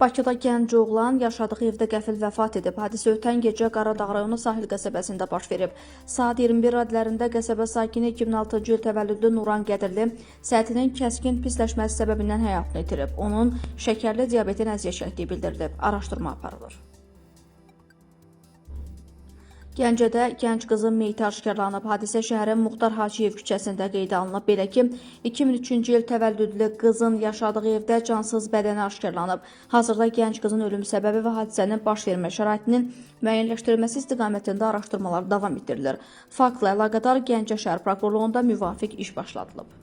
Bakıda gənc oğlan yaşadığı evdə qəfil vəfat edib. Hadisə ötən gecə Qaradağ rayonu Sahil qəsəbəsində baş verib. Saat 21 radələrində qəsəbə sakini 2006-cı il təvəllüdlü Nuran Qədirli səhətinin kəskin pisləşməsi səbəbindən həyatını itirib. Onun şəkərli diabetin əziyyət çəkdiyi bildirilib. Araşdırma aparılır. Gəncədə gənc qızın meyiti aşkarlanıb. Hadisə şəhərin Muxtar Hacıyev küçəsində qeydə alınıb. Belə ki, 2003-cü il təvəllüdlü qızın yaşadığı evdə cansız bədəni aşkarlanıb. Hazırda gənc qızın ölüm səbəbi və hadisənin baş vermə şəraitinin müəyyənləşdirilməsi istiqamətində araşdırmalar davam etdirilir. Faktla əlaqədar Gəncə şəhər prokurorluğunda müvafiq iş başladılıb.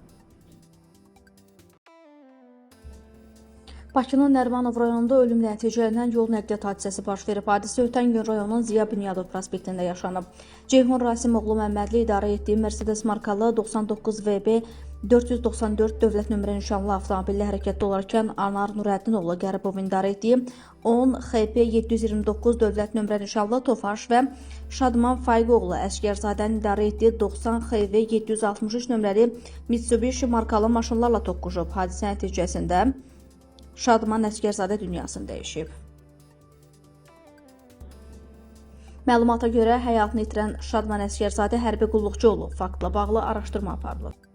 Bakının Nərimanov rayonunda ölümlə nəticələnən yol nəqliyyat hadisəsi baş verib. Hadisə ötən gün rayonun Ziya Bünyadov prospektində yaşanıb. Ceyhun Rasimoğlu Məmmədli idarə etdiyi Mercedes markalı 99 VB 494 dövlət nömrə nişanlı avtomobillə hərəkətdə olarkən Anar Nurəddinoğlu Qəribovun idarə etdiyi 10 XP 729 dövlət nömrə nişanlı Tofaş və Şadman Fayqoğlu Əsgərzadənin idarə etdiyi 90 XV 763 nömrəli Mitsubishi markalı maşınlarla toqquşub. Hadisə nəticəsində Şadman Əsgərzadə dünyasını dəyişib. Məlumata görə həyatını itirən Şadman Əsgərzadə hərbi qulluqçu olub. Faktla bağlı araşdırma aparılır.